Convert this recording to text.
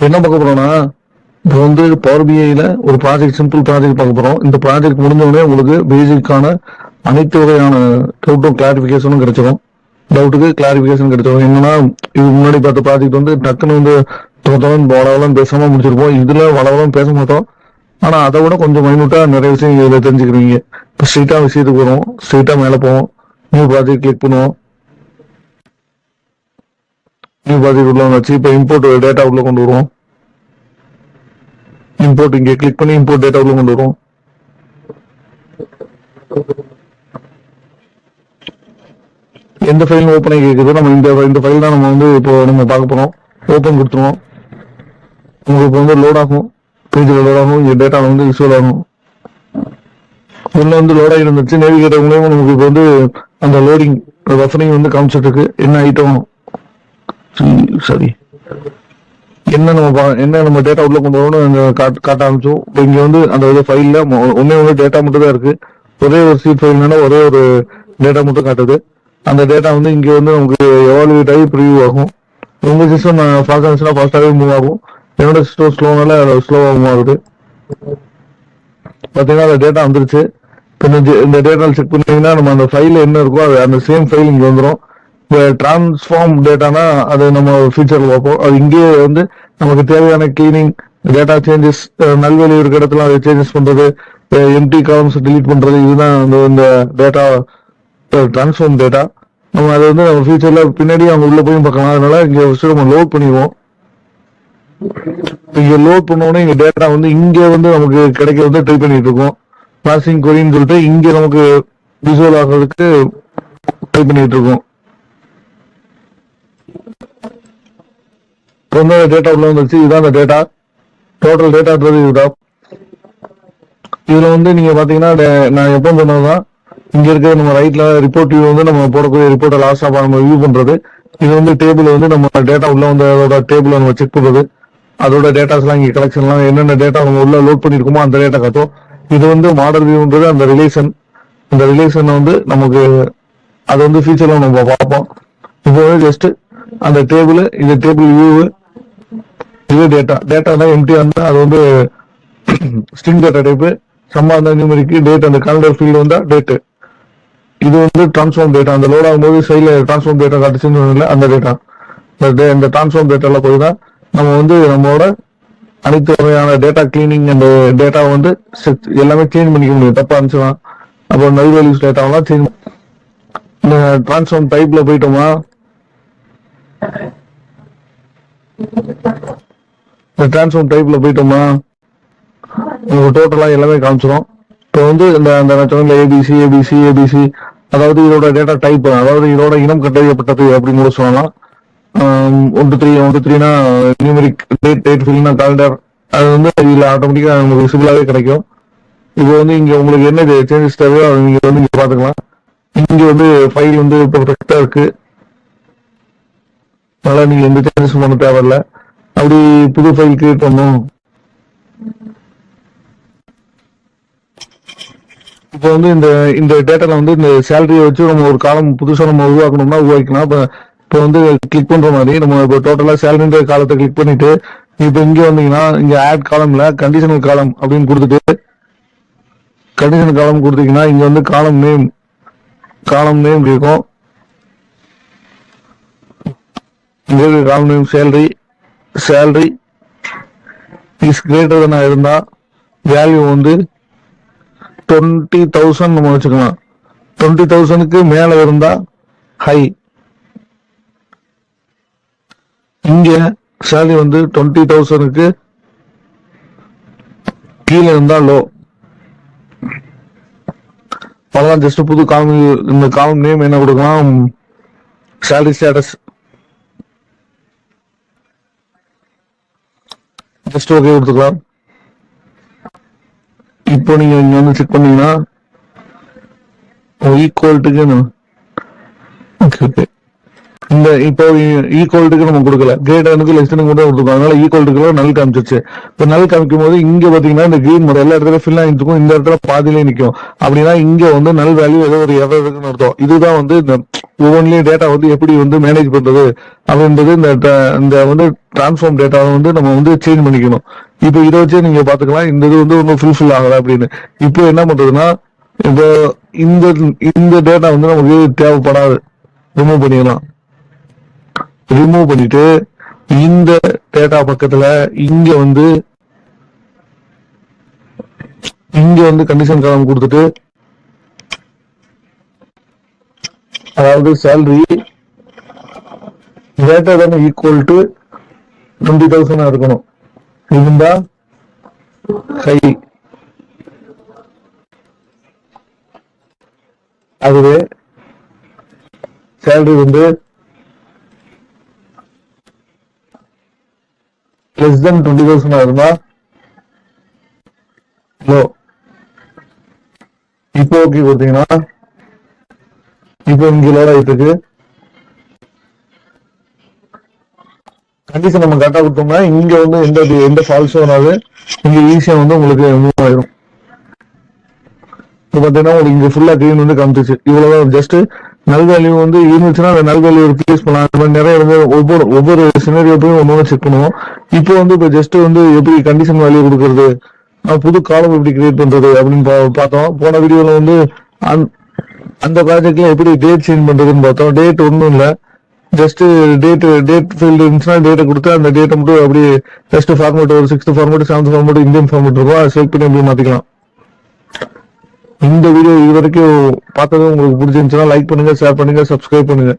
என்ன பார்க்க போறோம்னா, இப்போ வந்து பவர் பிஐல ஒரு ப்ராஜெக்ட், சிம்பிள் ப்ராஜெக்ட் பார்க்க போறோம். இந்த ப்ராஜெக்ட் முடிஞ்ச உடனே உங்களுக்கு பேசிக்கான அனைத்து வகையான டவுட்டும் கிளாரிபிகேஷனும் கிடைச்சிடும். டவுட்டுக்கு கிளாரிபிகேஷன் கிடைச்சிடும். என்னன்னா, இது முன்னாடி பார்த்த ப்ராஜெக்ட் வந்து டக்குன்னு வந்து வளவளம் பேசாம முடிச்சிருப்போம். இதுல வளவளம் பேச மாட்டோம். ஆனா அதை விட கொஞ்சம் மைனூட்டா நிறைய விஷயம் இதுல தெரிஞ்சுக்கிறீங்க. இப்போ ஸ்ட்ரெயிட்டா விஷயத்துக்கு வரும். ஸ்ட்ரெயிட்டா மேல போவோம். நியூ ப்ராஜெக்ட் கிளிக் பண்ணுவோம். நியூ ப்ராஜெக்ட் உள்ள வச்சு இப்போ இம்போர்ட் டேட்டா உள்ள கொண்டு வருவோம். இம்போர்ட் இங்கே கிளிக் பண்ணி இம்போர்ட் டேட்டா உள்ள கொண்டு வருவோம். எந்த ஃபைல் ஓப்பன் ஆகி கேட்குது, நம்ம இந்த ஃபைல் தான் நம்ம வந்து இப்போ நம்ம பார்க்க போறோம். ஓப்பன் கொடுத்துருவோம். உங்களுக்கு வந்து லோட் ஆகும். பேஜில் லோட் ஆகும். இங்கே டேட்டா வந்து விசுவல் ஆகும். உள்ள வந்து லோட் ஆகி இருந்துச்சு. நேவிகேட்டர் மூலயமா நமக்கு இப்போ வந்து அந்த லோடிங் ரெஃபரிங் வந்து காமிச்சிட்டு இருக்கு. என்ன ஐட்டம், சரி, என்ன நம்ம டேட்டா உள்ள கொண்டு வரணும் காட்ட ஆரம்பிச்சோம். இப்போ இங்க வந்து அந்த ஃபைல்ல ஒன்னே டேட்டா மட்டும் தான் இருக்கு. ஒரே ஒரு சீட் ஃபைல்னா ஒரே ஒரு டேட்டா மட்டும் காட்டுது. அந்த டேட்டா வந்து இங்க வந்து நமக்கு எவாலுவேட் ஆகி ப்ரிவியூ ஆகும். உங்க சிஸ்டம் ஃபாஸ்ட் ஆச்சுன்னா ஃபாஸ்டாகவே மூவ் ஆகும். என்னோட சிஸ்டம் ஸ்லோனால ஸ்லோவா மூவ் ஆகுது. பார்த்தீங்கன்னா அந்த டேட்டா வந்துருச்சு. இந்த டேட்டா செக் பண்ணீங்கன்னா நம்ம அந்த ஃபைல் என்ன இருக்கோ அது அந்த சேம் ஃபைல் இங்க வந்துடும். இப்போ டிரான்ஸ்ஃபார்ம் டேட்டானா அது நம்ம ஃபியூச்சர்ல பார்ப்போம். அது இங்கேயே வந்து நமக்கு தேவையான கிளீனிங், டேட்டா சேஞ்சஸ், நல்வெளி இருக்கிற இடத்துல அதை சேஞ்சஸ் பண்றது, எம்டி காலம்ஸ் டிலீட் பண்றது, இதுதான் இந்த டேட்டா டிரான்ஸ்ஃபார்ம் டேட்டா. நம்ம அதை வந்து நம்ம ஃபியூச்சர்ல பின்னாடி அவங்க உள்ள போய் பார்க்கலாம். அதனால இங்க நம்ம லோட் பண்ணிடுவோம். இங்க லோட் பண்ணோடனே இங்க டேட்டா வந்து இங்க வந்து நமக்கு கிடைக்க வந்து ட்ரை பண்ணிட்டு இருக்கோம். ப்ராசஸிங் கொரின்னு சொல்லிட்டு இங்க நமக்கு விசுவல் ஆகிறதுக்கு ட்ரை பண்ணிட்டு இருக்கோம். இப்போ டேட்டா உள்ள வந்துருச்சு. இதுதான் அந்த டேட்டா. டோட்டல் டேட்டான்றது இதுதான். இதுல வந்து நீங்க பாத்தீங்கன்னா நான் எப்போ சொன்னதுதான் இங்க இருக்க நம்ம ரைட்ல ரிப்போர்ட் வியூ வந்து நம்ம போடக்கூடிய ரிப்போர்ட்டை லாஸ்டா நம்ம வியூ பண்றது. இது வந்து டேபிள் வந்து நம்ம டேட்டா உள்ள வந்து அதோட டேபிள் நம்ம செக் பண்றது. அதோட டேட்டாஸ் எல்லாம் இங்க கலெக்ஷன் எல்லாம் என்னென்ன டேட்டா நம்ம உள்ள லோட் பண்ணிருக்கோமோ அந்த டேட்டா காட்டும். இது வந்து மாடல் வியூன்றது அந்த ரிலேஷன். அந்த ரிலேஷன் வந்து நமக்கு அது வந்து ஃபியூச்சர்ல நம்ம பார்ப்போம். இப்போ ஜஸ்ட் அந்த டேபிள், இந்த டேபிள் வியூ, இது டேட்டா தான் எம்டி இருந்தா அது வந்து ஸ்ட்ரிங் டேட்டா டைப். சம்மா அந்த நியூமரிக்கு டேட், அந்த காலண்டர் ஃபீல்டு வந்தா டேட். இது வந்து டிரான்ஸ்ஃபார்ம் டேட்டா. அந்த லோட் ஆகும்போது சைட்ல டிரான்ஸ்ஃபார்ம் டேட்டா காட்டுச்சுன்னு அந்த டேட்டா. இந்த டிரான்ஸ்ஃபார்ம் டேட்டால போய் தான் நம்ம வந்து நம்மளோட அனைத்து வகையான டேட்டா கிளீனிங், அந்த டேட்டா வந்து எல்லாமே சேஞ்ச் பண்ணிக்க முடியும். தப்பா இருந்துச்சுன்னா அப்போ நல் வேல்யூஸ் டேட்டாவெல்லாம் சேஞ்ச். இந்த டிரான்ஸ்ஃபார்ம் டைப்ல போயிட்டோமா, இந்த டிரான்ஸ்ஃபார்ம் டைப்ல போயிட்டோமா உங்களுக்கு டோட்டலா எல்லாமே காமிச்சிடும். இப்போ வந்து இந்த ஏபிசி ஏபிசி ஏபிசி, அதாவது இதோட டேட்டா டைப், அதாவது இதோட இனம் கண்டறியப்பட்டது அப்படின்னு கூட சொல்லலாம். 1 to 3 நியூமரிக் டேட் ஃபீல்ட்னா காலண்டர். அது வந்து இதுல ஆட்டோமேட்டிக்கா நமக்கு விசிபிளாவே கிடைக்கும். இப்போ வந்து இங்க உங்களுக்கு என்ன சேஞ்சஸ் தேவையோ அதை நீங்க வந்து இங்க பாத்துக்கலாம். இங்க வந்து ஃபைல் வந்து பெர்ஃபெக்ட்டா இருக்கு. அதனால நீங்க எந்த சேஞ்சஸ் பண்ண தேவையில்ல. அப்படி புது ஃபைல் கிரியேட் பண்ணும். இப்போ வந்து இந்த டேட்டால வந்து இந்த சேலரியை வச்சு நம்ம ஒரு காலம் புதுசா நம்ம உருவாக்கணும்னா உருவாக்கலாம். இப்போ வந்து கிளிக் பண்ற மாதிரி நம்ம இப்போ டோட்டலா சேலரின்ற காலத்தை கிளிக் பண்ணிட்டு இப்போ இங்க வந்தீங்கன்னா இங்க ஆட் காலம்ல கண்டிஷனல் காலம் அப்படின்னு கொடுத்துட்டு கண்டிஷனல் காலம் கொடுத்தீங்கன்னா இங்க வந்து காலம் நேம் இருக்கும். இங்க காலம் name salary is greater than இருந்தா வேல்யூ வந்து 20,000 நம்ம வச்சுக்கலாம். 20,000க்கு மேல இருந்தா ஹை. இங்க சேலரி வந்து 20,000க்கு கீழே இருந்தா லோ. அவ்வளவுதான். ஜஸ்ட் புது காலம், இந்த காலம் நேம் என்ன கொடுக்கலாம், சேலரி ஸ்டேட்டஸ். ஜஸ்ட் ஓகே கொடுத்துக்கலாம். இப்போ நீங்க இங்க வந்து செக் பண்ணீங்கன்னா ஈக்குவல்ட்டுக்கு ஓகே இந்த இப்போ ஈக்குவல்ட்டுக்கு நம்ம கொடுக்கல, கிரேட்டருக்கு லெஸ்னுக்கு மட்டும் கொடுத்துருக்கோம். அதனால ஈக்குவல்ட்டுக்கு நல் காமிச்சிருச்சு. இப்போ நல் காமிக்கும் போது இங்க பாத்தீங்கன்னா இந்த கிரீன் மட்டும் எல்லா இடத்துல ஃபில் ஆகிருக்கும், இந்த இடத்துல பாதியிலே நிற்கும். அப்படின்னா இங்க வந்து நல் வேல்யூ ஏதோ ஒரு எரர் இருக்குன்னு அர்த்தம். இதுதான் வந்து இந்த ஒவ்வொன்றிலையும் டேட்டா வந்து எப்படி வந்து மேனேஜ் பண்றது அப்படின்றது, இந்த வந்து டிரான்ஸ்ஃபார்ம் டேட்டாவை வந்து நம்ம வந்து சேஞ்ச் பண்ணிக்கணும். இப்போ இதை வச்சே நீங்க பாத்துக்கலாம் இந்த இது வந்து ஒன்றும் ஃபுல்ஃபில் ஆகல அப்படின்னு. இப்போ என்ன பண்றதுன்னா, இப்போ இந்த இந்த டேட்டா வந்து நமக்கு தேவைப்படாது, ரிமூவ் பண்ணிடலாம். ரிமூவ் பண்ணிட்டு இந்த டேட்டா பக்கத்துல இங்க வந்து கண்டிஷன் காலம் கொடுத்துட்டு, அதாவது salary greater than equal to 20,000 இருக்கணும். இருந்தா ஹை, அதுவே சேலரி வந்து less than 20,000 இருந்தா லோ. இப்போ ஓகே கொடுத்தீங்கன்னா இப்போ இங்க லோட் ஆகிட்டு இருக்கு. கண்டிஷன் நம்ம கரெக்டா கொடுத்தோம்னா இங்க வந்து எந்த ஃபால்ஸும் வராது, இங்க ஈஸியா வந்து உங்களுக்கு மூவ் ஆயிடும். இப்போ பாத்தீங்கன்னா உங்களுக்கு இங்க ஃபுல்லா கிரீன் வந்து காமிச்சிச்சு. இவ்வளவுதான். ஜஸ்ட் நல் வேல்யூ வந்து இருந்துச்சுன்னா அந்த நல் வேல்யூ ரிப்ளேஸ் பண்ணலாம். அந்த மாதிரி நிறைய வந்து ஒவ்வொரு சினரியோப்பையும் ஒன்று செக் பண்ணுவோம். இப்போ வந்து இப்போ ஜஸ்ட் வந்து எப்படி கண்டிஷன் வேல்யூ கொடுக்கறது, புது காலம் எப்படி கிரியேட் பண்றது அப்படின்னு பார்த்தோம். போன வீடியோல வந்து அந்த ப்ராஜெக்ட்ல எப்படி டேட் சேஞ்ச் பண்றதுன்னு பார்த்தோம். டேட் ஒன்றும் இல்லை, ஜஸ்ட் டேட் ஃபீல்டு இருந்துச்சுன்னா டேட்டை கொடுத்து அந்த டேட்டை மட்டும் அப்படி ஜஸ்ட் ஃபார்மேட் ஒரு 6th format 7th format Indian format இருக்கும், அதை செலக்ட் பண்ணி அப்படி மாத்திக்கலாம். இந்த வீடியோ இது வரைக்கும் பார்த்தது உங்களுக்கு பிடிச்சிருந்துச்சுன்னா லைக் பண்ணுங்க, ஷேர் பண்ணுங்க, சப்ஸ்கிரைப் பண்ணுங்க.